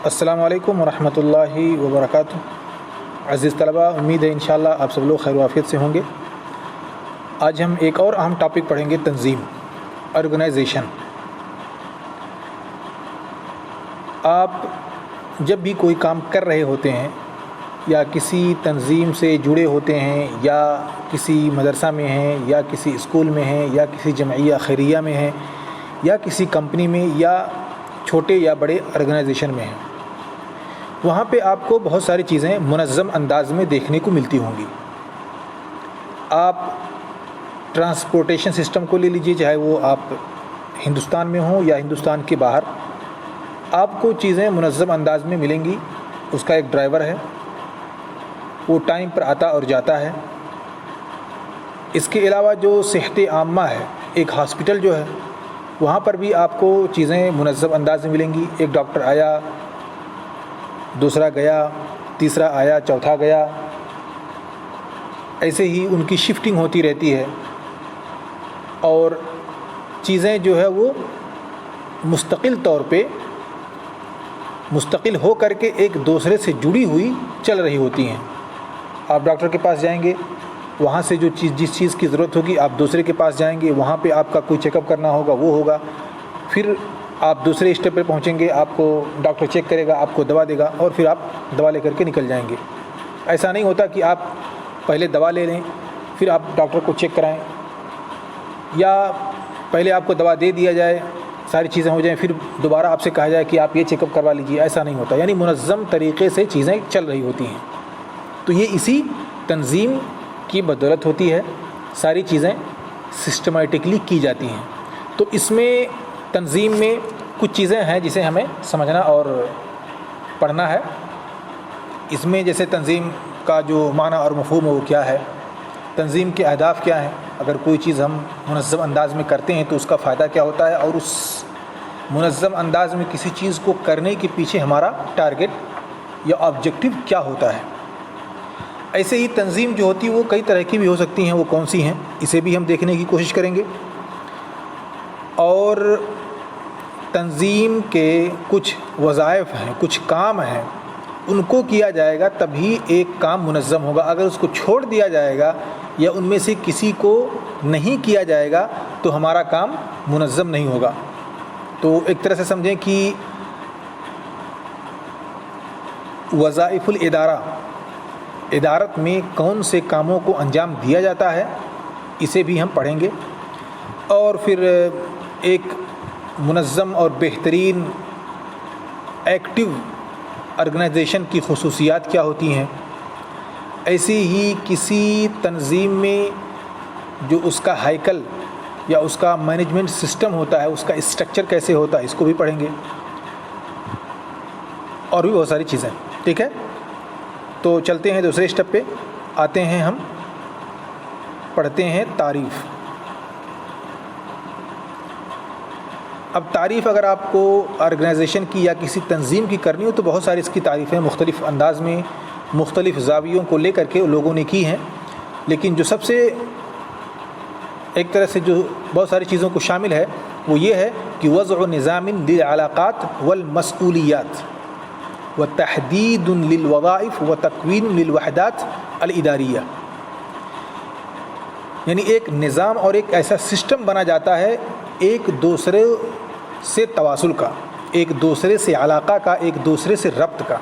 السلام علیکم ورحمۃ اللہ وبرکاتہ۔ عزیز طلباء، امید ہے انشاءاللہ آپ سب لوگ خیر و عافیت سے ہوں گے۔ آج ہم ایک اور اہم ٹاپک پڑھیں گے، تنظیم، آرگنائزیشن۔ آپ جب بھی کوئی کام کر رہے ہوتے ہیں یا کسی تنظیم سے جڑے ہوتے ہیں یا کسی مدرسہ میں ہیں یا کسی اسکول میں ہیں یا کسی جمعیہ خیریہ میں ہیں یا کسی کمپنی میں یا چھوٹے یا بڑے آرگنائزیشن میں ہیں، وہاں پہ آپ کو بہت ساری چیزیں منظم انداز میں دیکھنے کو ملتی ہوں گی۔ آپ ٹرانسپورٹیشن سسٹم کو لے لیجئے، چاہے وہ آپ ہندوستان میں ہوں یا ہندوستان کے باہر، آپ کو چیزیں منظم انداز میں ملیں گی۔ اس کا ایک ڈرائیور ہے، وہ ٹائم پر آتا اور جاتا ہے۔ اس کے علاوہ جو صحت عامہ ہے، ایک ہاسپٹل جو ہے، وہاں پر بھی آپ کو چیزیں منظم انداز میں ملیں گی۔ ایک ڈاکٹر آیا، دوسرا گیا، تیسرا آیا، چوتھا گیا، ایسے ہی ان کی شفٹنگ ہوتی رہتی ہے اور چیزیں جو ہے وہ مستقل طور پہ مستقل ہو کر کے ایک دوسرے سے جڑی ہوئی چل رہی ہوتی ہیں۔ آپ ڈاکٹر کے پاس جائیں گے، وہاں سے جس چیز کی ضرورت ہوگی آپ دوسرے کے پاس جائیں گے، وہاں پہ آپ کا کوئی چیک اپ کرنا ہوگا، وہ ہوگا۔ پھر آپ دوسرے اسٹیپ پہ پہنچیں گے، آپ کو ڈاکٹر چیک کرے گا، آپ کو دوا دے گا اور پھر آپ دوا لے کر کے نکل جائیں گے۔ ایسا نہیں ہوتا کہ آپ پہلے دوا لے لیں پھر آپ ڈاکٹر کو چیک کرائیں، یا پہلے آپ کو دوا دے دیا جائے، ساری چیزیں ہو جائیں، پھر دوبارہ آپ سے کہا جائے کہ آپ یہ چیک اپ کروا لیجیے۔ ایسا نہیں ہوتا، یعنی منظم طریقے سے چیزیں چل رہی ہوتی ہیں۔ تو یہ اسی تنظیم کی بدولت ہوتی ہے، ساری چیزیں سسٹمیٹکلی کی جاتی ہیں۔ تو اس میں تنظیم میں کچھ چیزیں ہیں جسے ہمیں سمجھنا اور پڑھنا ہے۔ اس میں جیسے تنظیم کا جو معنی اور مفہوم ہے وہ کیا ہے، تنظیم کے اہداف کیا ہیں، اگر کوئی چیز ہم منظم انداز میں کرتے ہیں تو اس کا فائدہ کیا ہوتا ہے، اور اس منظم انداز میں کسی چیز کو کرنے کے پیچھے ہمارا ٹارگٹ یا آبجیکٹو کیا ہوتا ہے۔ ایسے ہی تنظیم جو ہوتی ہے وہ کئی طرح کی بھی ہو سکتی ہیں، وہ کون سی ہیں اسے بھی ہم دیکھنے کی کوشش کریں گے۔ اور تنظیم کے کچھ وظائف ہیں، کچھ کام ہیں، ان کو کیا جائے گا تبھی ایک کام منظم ہوگا۔ اگر اس کو چھوڑ دیا جائے گا یا ان میں سے کسی کو نہیں کیا جائے گا تو ہمارا کام منظم نہیں ہوگا۔ تو ایک طرح سے سمجھیں کہ وظائف الادارہ، ادارت میں کون سے کاموں کو انجام دیا جاتا ہے، اسے بھی ہم پڑھیں گے۔ اور پھر ایک منظم اور بہترین ایکٹیو آرگنائزیشن کی خصوصیات کیا ہوتی ہیں، ایسی ہی کسی تنظیم میں جو اس کا ہیکل یا اس کا مینجمنٹ سسٹم ہوتا ہے، اس کا اسٹرکچر کیسے ہوتا ہے، اس کو بھی پڑھیں گے، اور بھی بہت ساری چیزیں۔ ٹھیک ہے، تو چلتے ہیں دوسرے اسٹیپ پہ، آتے ہیں ہم پڑھتے ہیں تعریف۔ اب تعریف اگر آپ کو آرگنائزیشن کی یا کسی تنظیم کی کرنی ہو تو بہت ساری اس کی تعریفیں مختلف انداز میں مختلف زاویوں کو لے کر کے لوگوں نے کی ہیں، لیکن جو سب سے ایک طرح سے جو بہت ساری چیزوں کو شامل ہے وہ یہ ہے کہ وضع نظام للعلاقات والمسؤولیات وتحدید للوظائف وتکوین للوحدات الاداریہ، یعنی ایک نظام اور ایک ایسا سسٹم بنا جاتا ہے ایک دوسرے سے تواصل کا، ایک دوسرے سے علاقہ کا، ایک دوسرے سے ربط کا۔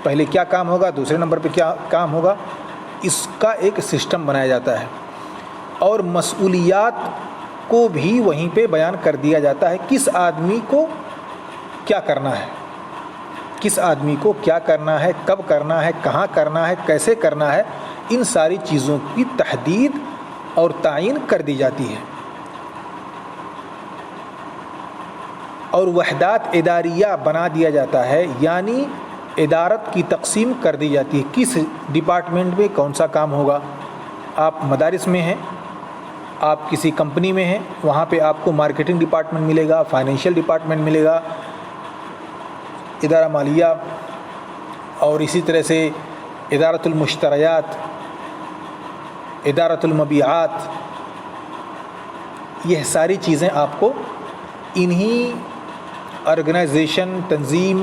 پہلے کیا کام ہوگا، دوسرے نمبر پہ کیا کام ہوگا، اس کا ایک سسٹم بنایا جاتا ہے، اور مسئولیات کو بھی وہیں پہ بیان کر دیا جاتا ہے، کس آدمی کو کیا کرنا ہے، کس آدمی کو کیا کرنا ہے، کب کرنا ہے، کہاں کرنا ہے، کیسے کرنا ہے، ان ساری چیزوں کی تحدید اور تعیین کر دی جاتی ہے۔ اور وحدات اداریہ بنا دیا جاتا ہے، یعنی ادارت کی تقسیم کر دی جاتی ہے، کس ڈپارٹمنٹ میں کون سا کام ہوگا۔ آپ مدارس میں ہیں، آپ کسی کمپنی میں ہیں، وہاں پہ آپ کو مارکیٹنگ ڈپارٹمنٹ ملے گا، فائنینشیل ڈپارٹمنٹ ملے گا، ادارہ مالیہ، اور اسی طرح سے ادارۃ المشتریات، ادارۃ المبیعات، یہ ساری چیزیں آپ کو انہی آرگنائزیشن، تنظیم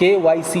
KYC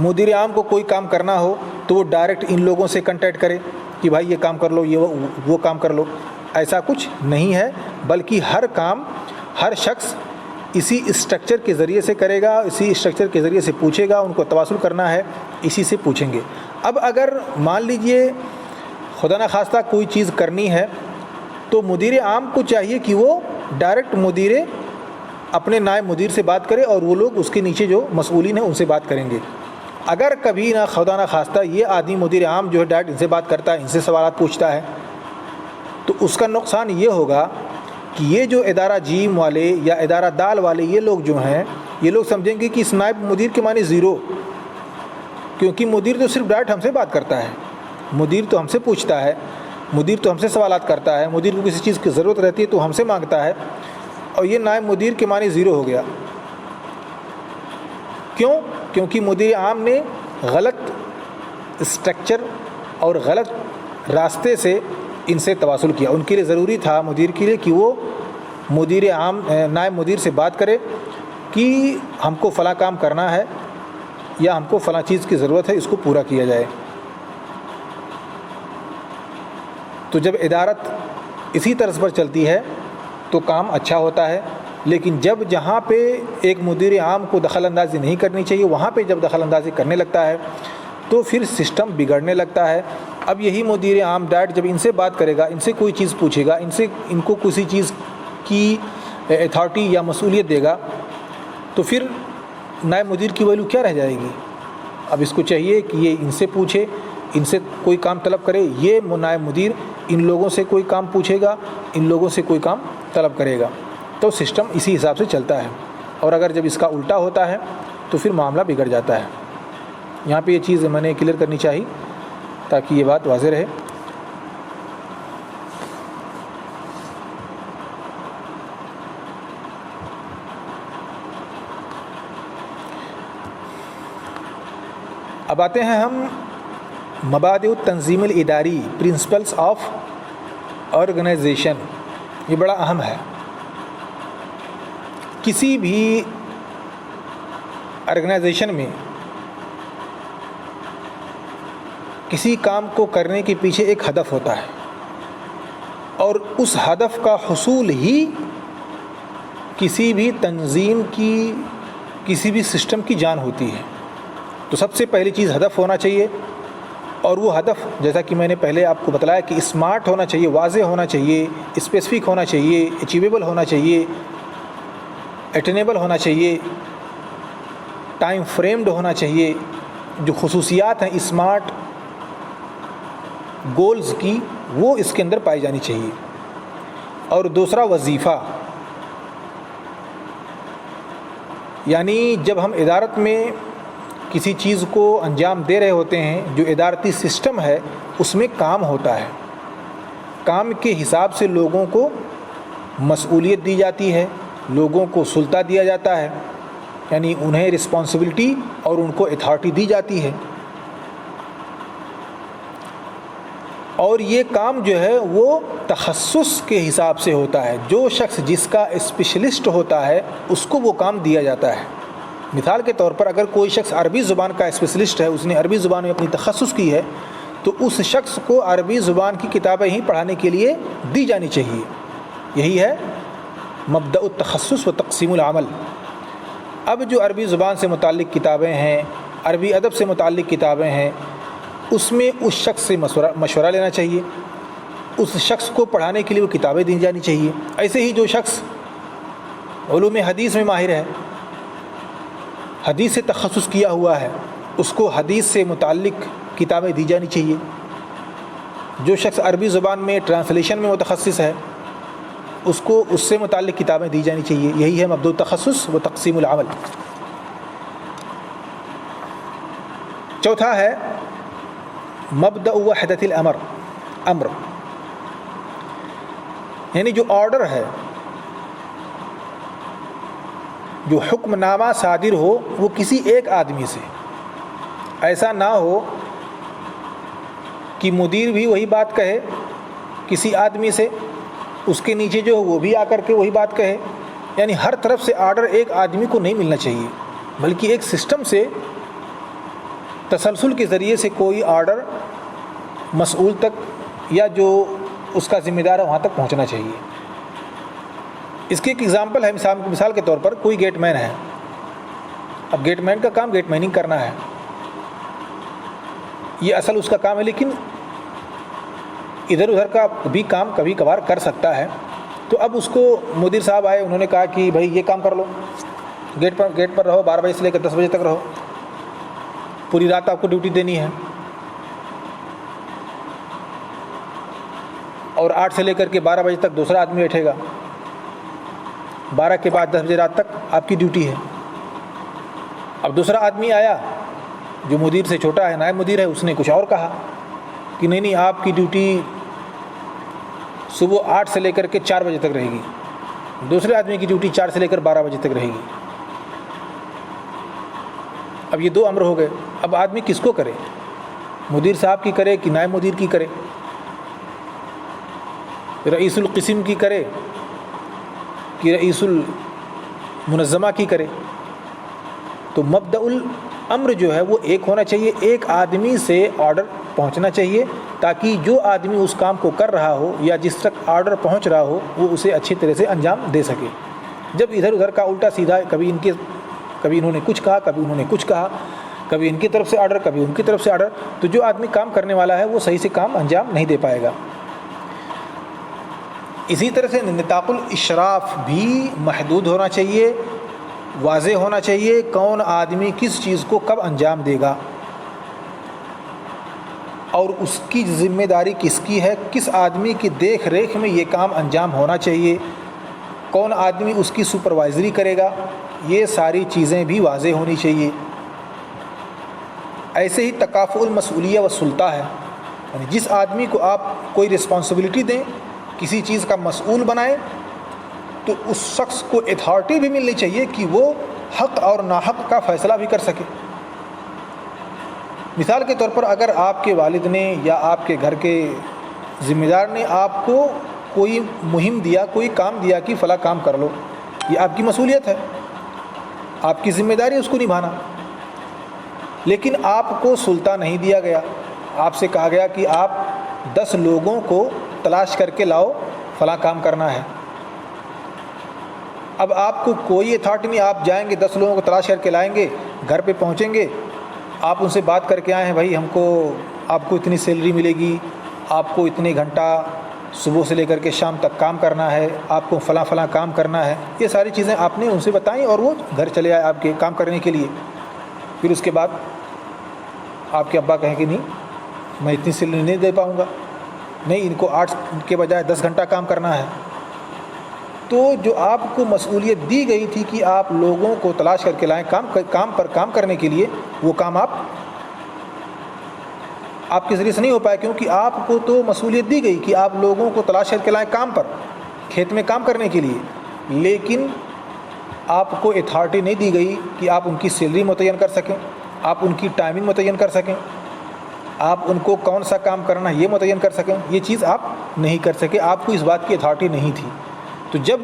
مدیر عام کو کوئی کام کرنا ہو تو وہ ڈائریکٹ ان لوگوں سے کنٹیکٹ کرے کہ بھائی یہ کام کر لو، یہ وہ کام کر لو، ایسا کچھ نہیں ہے، بلکہ ہر کام ہر شخص اسی اسٹرکچر کے ذریعے سے کرے گا، اسی اسٹرکچر کے ذریعے سے پوچھے گا، ان کو تواصل کرنا ہے اسی سے پوچھیں گے۔ اب اگر مان لیجئے خدا نخواستہ کوئی چیز کرنی ہے تو مدیر عام کو چاہیے کہ وہ ڈائریکٹ اپنے نائب مدیر سے بات کرے، اور وہ لوگ اس کے نیچے جو مسئولین ہیں ان سے بات کریں گے۔ اگر کبھی نہ خدا نخواستہ یہ آدمی مدیر عام جو ہے ڈائریکٹ ان سے بات کرتا ہے، ان سے سوالات پوچھتا ہے، تو اس کا نقصان یہ ہوگا کہ یہ جو ادارہ جیم والے یا ادارہ دال والے یہ لوگ جو ہیں، یہ لوگ سمجھیں گے کہ اس نائب مدیر کے معنی زیرو، کیونکہ مدیر تو صرف ڈائریکٹ ہم سے بات کرتا ہے، مدیر تو ہم سے پوچھتا ہے، مدیر تو ہم سے سوالات کرتا ہے، مدیر کو کسی چیز کی ضرورت رہتی ہے تو ہم سے مانگتا ہے، اور یہ نائب مدیر کے معنی زیرو ہو گیا۔ کیوں؟ کیونکہ مدیر عام نے غلط اسٹرکچر اور غلط راستے سے ان سے تواصل کیا۔ ان کے لیے ضروری تھا مدیر کے لیے کہ وہ مدیر عام نائب مدیر سے بات کرے کہ ہم کو فلاں کام کرنا ہے یا ہم کو فلاں چیز کی ضرورت ہے، اس کو پورا کیا جائے۔ تو جب ادارت اسی طرز پر چلتی ہے تو کام اچھا ہوتا ہے، لیکن جہاں پہ ایک مدیر عام کو دخل اندازی نہیں کرنی چاہیے، وہاں پہ جب دخل اندازی کرنے لگتا ہے تو پھر سسٹم بگڑنے لگتا ہے۔ اب یہی مدیر عام ڈائریکٹ جب ان سے بات کرے گا، ان سے کوئی چیز پوچھے گا، ان کو کسی چیز کی اتھارٹی یا مسئولیت دے گا، تو پھر نائب مدیر کی ویلیو کیا رہ جائے گی؟ اب اس کو چاہیے کہ یہ ان سے پوچھے، ان سے کوئی کام طلب کرے، یہ نائب مدیر ان لوگوں سے کوئی کام پوچھے گا، ان لوگوں سے کوئی کام طلب کرے گا، تو سسٹم اسی حساب سے چلتا ہے۔ اور اگر جب اس کا الٹا ہوتا ہے تو پھر معاملہ بگڑ جاتا ہے۔ یہاں پہ یہ چیز میں نے کلیئر کرنی چاہیے تاکہ یہ بات واضح رہے۔ اب آتے ہیں ہم مبادئ التنظیم الاداری، پرنسپلس آف آرگنائزیشن۔ یہ بڑا اہم ہے۔ کسی بھی آرگنائزیشن میں کسی کام کو کرنے کے پیچھے ایک ہدف ہوتا ہے، اور اس ہدف کا حصول ہی کسی بھی تنظیم کی، کسی بھی سسٹم کی جان ہوتی ہے۔ تو سب سے پہلی چیز ہدف ہونا چاہیے، اور وہ ہدف جیسا کہ میں نے پہلے آپ کو بتلایا کہ اسمارٹ ہونا چاہیے، واضح ہونا چاہیے، اسپیسیفک ہونا چاہیے، اچیویبل ہونا چاہیے، اٹینیبل ہونا چاہیے، ٹائم فریمڈ ہونا چاہیے۔ جو خصوصیات ہیں اسمارٹ گولز کی، وہ اس کے اندر پائی جانی چاہیے۔ اور دوسرا وظیفہ، یعنی جب ہم ادارت میں کسی چیز کو انجام دے رہے ہوتے ہیں، جو ادارتی سسٹم ہے اس میں کام ہوتا ہے، کام کے حساب سے لوگوں کو مسئولیت دی جاتی ہے، لوگوں کو سلطہ دیا جاتا ہے، یعنی انہیں رسپانسبلٹی اور ان کو اتھارٹی دی جاتی ہے، اور یہ کام جو ہے وہ تخصص کے حساب سے ہوتا ہے۔ جو شخص جس کا اسپیشلسٹ ہوتا ہے اس کو وہ کام دیا جاتا ہے۔ مثال کے طور پر اگر کوئی شخص عربی زبان کا اسپیشلسٹ ہے، اس نے عربی زبان میں اپنی تخصص کی ہے، تو اس شخص کو عربی زبان کی کتابیں ہی پڑھانے کے لیے دی جانی چاہیے۔ یہی ہے مبدأ التخصص و تقسیم العمل۔ اب جو عربی زبان سے متعلق کتابیں ہیں، عربی ادب سے متعلق کتابیں ہیں، اس میں اس شخص سے مشورہ لینا چاہیے، اس شخص کو پڑھانے کے لیے وہ کتابیں دی جانی چاہیے۔ ایسے ہی جو شخص علوم حدیث میں ماہر ہے، حدیث سے تخصص کیا ہوا ہے، اس کو حدیث سے متعلق کتابیں دی جانی چاہیے۔ جو شخص عربی زبان میں ٹرانسلیشن میں متخصص ہے، اس کو اس سے متعلق کتابیں دی جانی چاہیے۔ یہی ہے مبدأ التخصص و تقسیم العمل۔ چوتھا ہے مبدأ وحدت الامر، امر یعنی جو آرڈر ہے، جو حکم نامہ صادر ہو وہ کسی ایک آدمی سے، ایسا نہ ہو کہ مدیر بھی وہی بات کہے کسی آدمی سے، اس کے نیچے جو وہ بھی آ کر کے وہی بات کہے، یعنی ہر طرف سے آرڈر ایک آدمی کو نہیں ملنا چاہیے، بلکہ ایک سسٹم سے تسلسل کے ذریعے سے کوئی آرڈر مسئول تک یا جو اس کا ذمہ دار ہے وہاں تک پہنچنا چاہیے۔ اس کی ایک ایگزامپل ہے، مثال کے طور پر کوئی گیٹ مین ہے، اب گیٹ مین کا کام گیٹ میننگ کرنا ہے، یہ اصل اس کا کام ہے، لیکن ادھر ادھر کا بھی کام کبھی کبھار کر سکتا ہے۔ تو اب اس کو مدیر صاحب آئے، انہوں نے کہا کہ بھائی یہ کام کر لو، گیٹ پر رہو، 12 بجے سے لے کر 10 بجے تک رہو، پوری رات آپ کو ڈیوٹی دینی ہے، اور 8 سے لے کر کے 12 بجے تک دوسرا آدمی بیٹھے گا، 12 کے بعد 10 بجے رات تک آپ کی ڈیوٹی ہے۔ اب دوسرا آدمی آیا جو مدیر سے چھوٹا ہے، نائب مدیر ہے، اس نے کچھ اور کہا کہ نہیں آپ کی ڈیوٹی صبح 8 سے لے کر کے 4 بجے تک رہے گی، دوسرے آدمی کی ڈیوٹی 4 سے لے کر 12 بجے تک رہے گی۔ اب یہ 2 امر ہو گئے، اب آدمی کس کو کرے؟ مدیر صاحب کی کرے کہ نائب مدیر کی کرے، رئیس القسم کی کرے کہ رئیس المنظمہ کی کرے؟ تو مبدأ الامر جو ہے وہ ایک ہونا چاہیے، ایک آدمی سے آرڈر پہنچنا چاہیے تاکہ جو آدمی اس کام کو کر رہا ہو یا جس تک آرڈر پہنچ رہا ہو وہ اسے اچھی طرح سے انجام دے سکے۔ جب ادھر ادھر کا الٹا سیدھا، کبھی انہوں نے کچھ کہا، کبھی انہوں نے کچھ کہا، کبھی ان کی طرف سے آرڈر، کبھی ان کی طرف سے آرڈر، تو جو آدمی کام کرنے والا ہے وہ صحیح سے کام انجام نہیں دے پائے گا۔ اسی طرح سے نطاق الاشراف بھی محدود ہونا چاہیے، واضح ہونا چاہیے، کون آدمی کس چیز کو کب انجام دے گا اور اس کی ذمہ داری کس کی ہے، کس آدمی کی دیکھ ریکھ میں یہ کام انجام ہونا چاہیے، کون آدمی اس کی سپروائزری کرے گا، یہ ساری چیزیں بھی واضح ہونی چاہیے۔ ایسے ہی تکافؤ المسئولیہ والسلطہ ہے، یعنی جس آدمی کو آپ کوئی رسپانسبلٹی دیں، کسی چیز کا مسئول بنائیں، تو اس شخص کو اتھارٹی بھی ملنی چاہیے کہ وہ حق اور ناحق کا فیصلہ بھی کر سکے۔ مثال کے طور پر اگر آپ کے والد نے یا آپ کے گھر کے ذمہ دار نے آپ کو کوئی مہم دیا، کوئی کام دیا کہ فلاں کام کر لو، یہ آپ کی مسئولیت ہے، آپ کی ذمہ داری ہے اس کو نبھانا، لیکن آپ کو سلطہ نہیں دیا گیا، آپ سے کہا گیا کہ آپ 10 لوگوں کو تلاش کر کے لاؤ، فلاں کام کرنا ہے۔ اب آپ کو کوئی اتھارٹی نہیں، آپ جائیں گے 10 لوگوں کو تلاش کر کے لائیں گے، گھر پہ پہنچیں گے، آپ ان سے بات کر کے آئے ہیں بھائی آپ کو اتنی سیلری ملے گی، آپ کو اتنے گھنٹہ صبح سے لے کر کے شام تک کام کرنا ہے، آپ کو فلاں فلاں کام کرنا ہے، یہ ساری چیزیں آپ نے ان سے بتائیں اور وہ گھر چلے آئے آپ کے کام کرنے کے لیے۔ پھر اس کے بعد آپ کے ابا کہیں کہ نہیں میں اتنی سیلری نہیں دے پاؤں گا، نہیں ان کو 8 کے بجائے 10 گھنٹہ کام کرنا ہے۔ تو جو آپ کو مسئولیت دی گئی تھی کہ آپ لوگوں کو تلاش کر کے لائیں کام کرنے کے لیے، وہ کام آپ کے ذریعے سے نہیں ہو پایا، کیونکہ آپ کو تو مسئولیت دی گئی کہ آپ لوگوں کو تلاش کر کے لائیں کام پر، کھیت میں کام کرنے کے لیے، لیکن آپ کو اتھارٹی نہیں دی گئی کہ آپ ان کی سیلری متعین کر سکیں، آپ ان کی ٹائمنگ متعین کر سکیں، آپ ان کو کون سا کام کرنا یہ متعین کر سکیں، یہ چیز آپ نہیں کر سکے، آپ کو اس بات کی اتھارٹی نہیں تھی۔ تو جب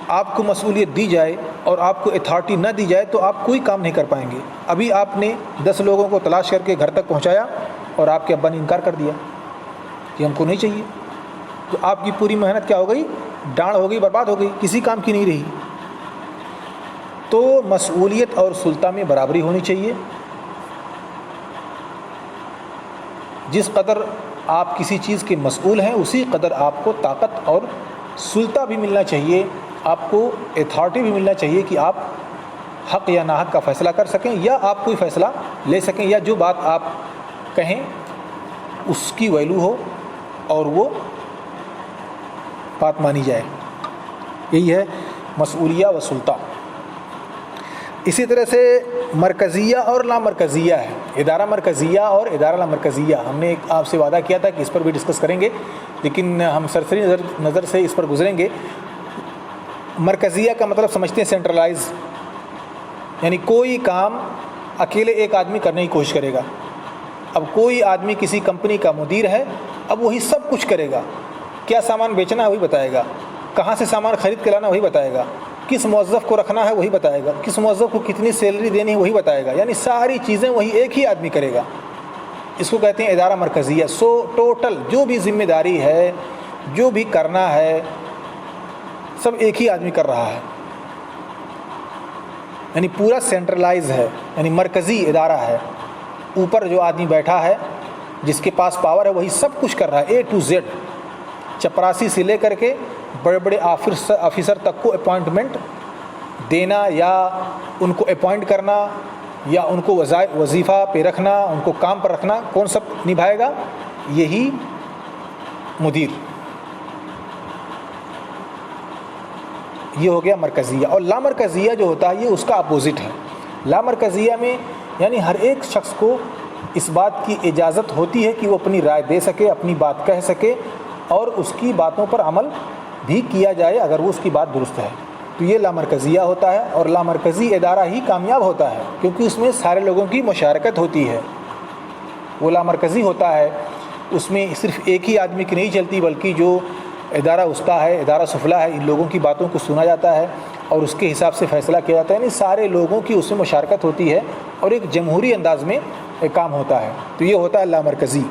آپ کو مسئولیت دی جائے اور آپ کو اتھارٹی نہ دی جائے تو آپ کوئی کام نہیں کر پائیں گے۔ ابھی آپ نے 10 لوگوں کو تلاش کر کے گھر تک پہنچایا اور آپ کے ابا نے انکار کر دیا کہ ہم کو نہیں چاہیے، تو آپ کی پوری محنت کیا ہو گئی؟ ڈانڑ ہو گئی، برباد ہو گئی، کسی کام کی نہیں رہی۔ تو مسئولیت اور سلطہ میں برابری ہونی چاہیے، جس قدر آپ کسی چیز کے مسئول ہیں اسی قدر آپ کو طاقت اور سلطہ بھی ملنا چاہیے، آپ کو اتھارٹی بھی ملنا چاہیے کہ آپ حق یا ناحق کا فیصلہ کر سکیں، یا آپ کوئی فیصلہ لے سکیں، یا جو بات آپ کہیں اس کی ویلو ہو اور وہ بات مانی جائے۔ یہی ہے مسئولیہ و سلطہ۔ اسی طرح سے مرکزیہ اور لامرکزیہ ہے، ادارہ مرکزیہ اور ادارہ لامرکزیہ۔ ہم نے آپ سے وعدہ کیا تھا کہ اس پر بھی ڈسکس کریں گے، لیکن ہم سرسری نظر سے اس پر گزریں گے۔ مرکزیہ کا مطلب سمجھتے ہیں سینٹرلائز، یعنی کوئی کام اکیلے ایک آدمی کرنے کی کوشش کرے گا۔ اب کوئی آدمی کسی کمپنی کا مدیر ہے، اب وہی سب کچھ کرے گا، کیا سامان بیچنا ہے وہی بتائے گا، کہاں سے سامان خرید کے لانا وہی بتائے گا، کس موظف کو رکھنا ہے وہی بتائے گا، کس موظف کو کتنی سیلری دینی ہے وہی بتائے گا، یعنی ساری چیزیں وہی ایک ہی آدمی کرے گا۔ اس کو کہتے ہیں ادارہ مرکزیہ۔ ٹوٹل جو بھی ذمہ داری ہے، جو بھی کرنا ہے، سب ایک ہی آدمی کر رہا ہے، یعنی پورا سینٹرلائز ہے، یعنی مرکزی ادارہ ہے۔ اوپر جو آدمی بیٹھا ہے، جس کے پاس پاور ہے، وہی سب کچھ کر رہا ہے، A to Z، چپراسی سے لے کر کے بڑے بڑے آفیسر تک کو اپوائنٹمنٹ دینا یا ان کو اپوائنٹ کرنا یا ان کو وظیفہ پہ رکھنا، ان کو کام پر رکھنا، کون سب نبھائے گا؟ یہی مدیر۔ یہ ہو گیا مرکزیہ۔ اور لامرکزیہ جو ہوتا ہے یہ اس کا اپوزٹ ہے۔ لامرکزیہ میں یعنی ہر ایک شخص کو اس بات کی اجازت ہوتی ہے کہ وہ اپنی رائے دے سکے، اپنی بات کہہ سکے، اور اس کی باتوں پر عمل بھی کیا جائے اگر وہ اس کی بات درست ہے۔ تو یہ لامرکزیہ ہوتا ہے، اور لامرکزی ادارہ ہی کامیاب ہوتا ہے کیونکہ اس میں سارے لوگوں کی مشارکت ہوتی ہے۔ وہ لامرکزی ہوتا ہے، اس میں صرف ایک ہی آدمی کی نہیں چلتی، بلکہ جو ادارہ وسطیٰ ہے، ادارہ سفلیٰ ہے، ان لوگوں کی باتوں کو سنا جاتا ہے اور اس کے حساب سے فیصلہ کیا جاتا ہے، یعنی سارے لوگوں کی اس میں مشارکت ہوتی ہے اور ایک جمہوری انداز میں ایک کام ہوتا ہے۔ تو یہ ہوتا ہے لامرکزی۔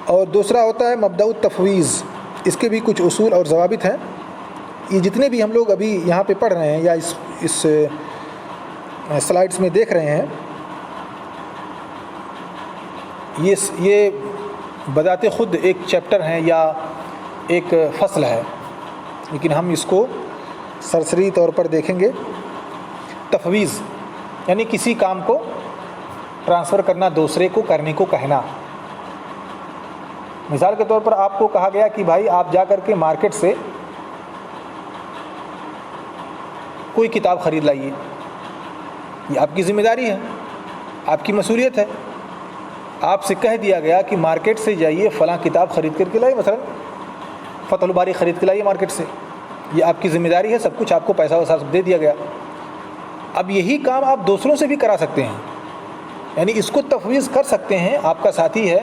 اور دوسرا ہوتا ہے مبدأ التفویض۔ اس کے بھی کچھ اصول اور ضوابط ہیں۔ یہ جتنے بھی ہم لوگ ابھی یہاں پہ پڑھ رہے ہیں یا اس سلائڈس میں دیکھ رہے ہیں، یہ بذات خود ایک چیپٹر ہیں یا ایک فصل ہے، لیکن ہم اس کو سرسری طور پر دیکھیں گے۔ تفویض یعنی کسی کام کو ٹرانسفر کرنا، دوسرے کو کرنے کو کہنا۔ مثال کے طور پر آپ کو کہا گیا کہ بھائی آپ جا کر کے مارکیٹ سے کوئی کتاب خرید لائیے، یہ آپ کی ذمہ داری ہے، آپ کی مسئولیت ہے۔ آپ سے کہہ دیا گیا کہ مارکیٹ سے جائیے فلاں کتاب خرید کر کے لائیے، مثلا فتح الباری خرید کے لائیے مارکیٹ سے، یہ آپ کی ذمہ داری ہے، سب کچھ آپ کو پیسہ ویسہ سب دے دیا گیا۔ اب یہی کام آپ دوسروں سے بھی کرا سکتے ہیں، یعنی اس کو تفویض کر سکتے ہیں۔ آپ کا ساتھی ہے،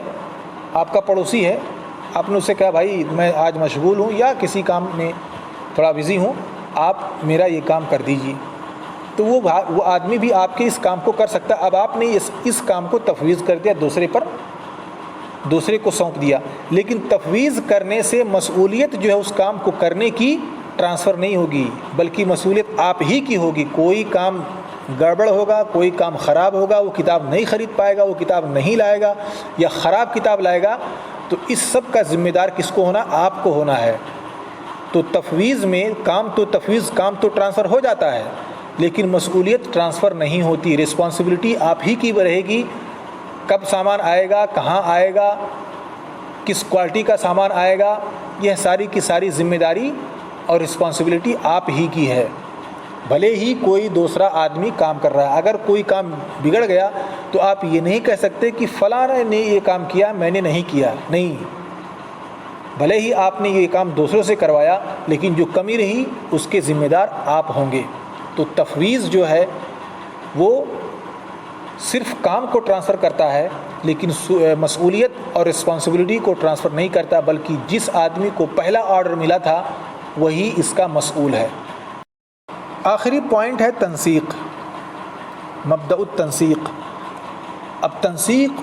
آپ کا پڑوسی ہے، آپ نے اس سے کہا بھائی میں آج مشغول ہوں یا کسی کام میں تھوڑا بزی ہوں، آپ میرا یہ کام کر دیجیے، تو وہ آدمی بھی آپ کے اس کام کو کر سکتا ہے۔ اب آپ نے اس کام کو تفویض کر دیا، دوسرے کو سونپ دیا، لیکن تفویض کرنے سے مسئولیت جو ہے اس کام کو کرنے کی ٹرانسفر نہیں ہوگی، بلکہ مسئولیت آپ ہی کی ہوگی۔ کوئی کام گڑبڑ ہوگا، کوئی کام خراب ہوگا، وہ کتاب نہیں خرید پائے گا، وہ کتاب نہیں لائے گا یا خراب کتاب لائے گا، تو اس سب کا ذمہ دار کس کو ہونا؟ آپ کو ہونا ہے۔ تو تفویض میں کام تو ٹرانسفر ہو جاتا ہے، لیکن مسئولیت ٹرانسفر نہیں ہوتی۔ رسپانسبلٹی آپ ہی کی رہے گی، کب سامان آئے گا، کہاں آئے گا، کس کوالٹی کا سامان آئے گا، یہ ساری کی ساری ذمہ داری اور رسپانسبلٹی آپ ہی کی ہے، بھلے ہی کوئی دوسرا آدمی کام کر رہا ہے۔ اگر کوئی کام بگڑ گیا تو آپ یہ نہیں کہہ سکتے کہ فلاں نے یہ کام کیا میں نے نہیں کیا، نہیں، بھلے ہی آپ نے یہ کام دوسروں سے کروایا، لیکن جو کمی رہی اس کے ذمہ دار آپ ہوں گے۔ تو تفویض جو ہے وہ صرف کام کو ٹرانسفر کرتا ہے، لیکن مسئولیت اور رسپانسبلٹی کو ٹرانسفر نہیں کرتا، بلکہ جس آدمی کو پہلا آرڈر ملا تھا وہی اس کا مسئول ہے۔ آخری پوائنٹ ہے تنسیق، مبدأ التنسیق۔ اب تنسیق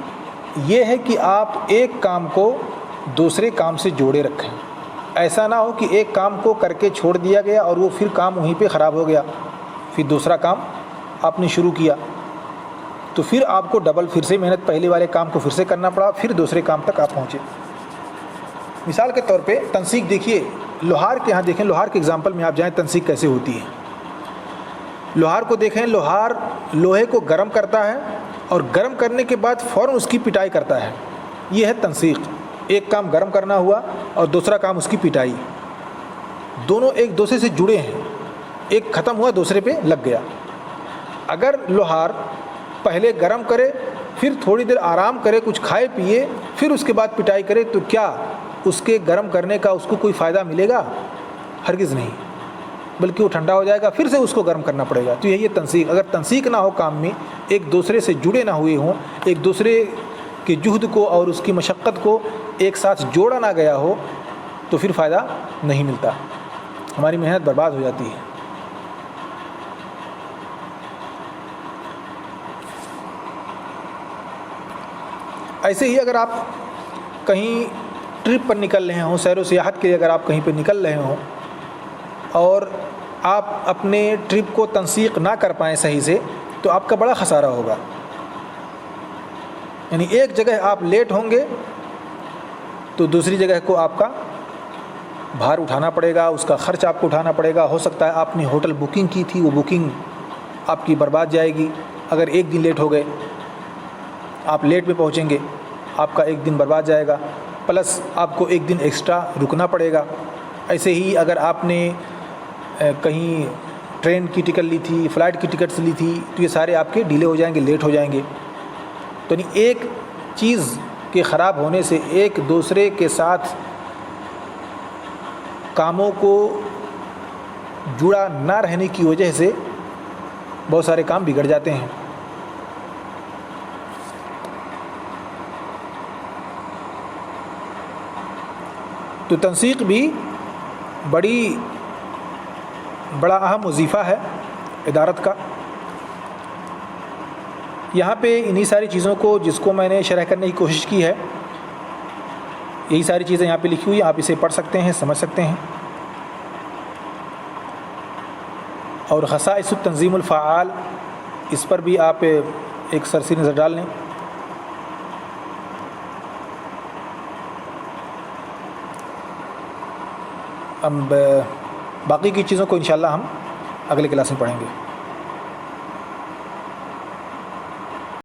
یہ ہے کہ آپ ایک کام کو دوسرے کام سے جوڑے رکھیں۔ ایسا نہ ہو کہ ایک کام کو کر کے چھوڑ دیا گیا اور وہ پھر کام وہیں پہ خراب ہو گیا، پھر دوسرا کام آپ نے شروع کیا تو پھر آپ کو ڈبل پھر سے محنت پہلے والے کام کو پھر سے کرنا پڑا، پھر دوسرے کام تک آپ پہنچے۔ مثال کے طور پہ تنسیق دیکھیے، لوہار کے ہاں دیکھیں، لوہار کے اگزامپل میں آپ جائیں تنسیق کیسے ہوتی ہے۔ لوہار کو دیکھیں، لوہار لوہے کو گرم کرتا ہے اور گرم کرنے کے بعد فوراً اس کی پٹائی کرتا ہے، یہ ہے تنسیق۔ ایک کام گرم کرنا ہوا اور دوسرا کام اس کی پٹائی، دونوں ایک دوسرے سے جڑے ہیں، ایک ختم ہوا دوسرے پہ لگ گیا۔ اگر لوہار پہلے گرم کرے، پھر تھوڑی دیر آرام کرے، کچھ کھائے پیے، پھر اس کے بعد پٹائی کرے، تو کیا اس کے گرم کرنے کا اس کو کوئی فائدہ ملے گا؟ ہرگز نہیں، بلکہ وہ ٹھنڈا ہو جائے گا، پھر سے اس کو گرم کرنا پڑے گا۔ تو یہی ہے تنسیق۔ اگر تنسیق نہ ہو کام میں، ایک دوسرے سے جڑے نہ ہوئے ہوں، ایک دوسرے کے جہد کو اور اس کی مشقت کو ایک ساتھ جوڑا نہ گیا ہو، تو پھر فائدہ نہیں ملتا۔ ہماری محنت برباد ہو جاتی ہے۔ ایسے ہی اگر آپ کہیں ٹرپ پر نکل رہے ہوں، سیر و سیاحت کے لیے اگر آپ کہیں پہ نکل رہے ہوں اور آپ اپنے ٹرپ کو تنسیق نہ کر پائیں صحیح سے، تو آپ کا بڑا خسارہ ہوگا۔ یعنی ایک جگہ آپ لیٹ ہوں گے تو دوسری جگہ کو آپ کا بھار اٹھانا پڑے گا، اس کا خرچ آپ کو اٹھانا پڑے گا۔ ہو سکتا ہے آپ نے ہوٹل بکنگ کی تھی، وہ بکنگ آپ کی برباد جائے گی۔ اگر ایک دن لیٹ ہو گئے، آپ لیٹ میں پہنچیں گے، آپ کا ایک دن برباد جائے گا، پلس آپ کو ایک دن ایکسٹرا رکنا پڑے گا۔ ایسے ہی اگر آپ نے کہیں ٹرین کی ٹکٹ لی تھی، فلائٹ کی ٹکٹس لی تھی، تو یہ سارے آپ کے ڈیلے ہو جائیں گے، لیٹ ہو جائیں گے۔ تو ایک چیز کے خراب ہونے سے ایک دوسرے کے ساتھ کاموں کو جڑا نہ رہنے کی وجہ سے بہت سارے کام بگڑ جاتے ہیں۔ تو تنسیق بھی بڑا اہم وظیفہ ہے ادارت کا۔ یہاں پہ انہی ساری چیزوں کو جس کو میں نے شرح کرنے کی کوشش کی ہے، یہی ساری چیزیں یہاں پہ لکھی ہوئی ہیں، آپ اسے پڑھ سکتے ہیں، سمجھ سکتے ہیں۔ اور خصائص التنظیم الفعال، اس پر بھی آپ ایک سرسری نظر ڈال لیں۔ اب باقی کی چیزوں کو انشاءاللہ ہم اگلے کلاس میں پڑھیں گے۔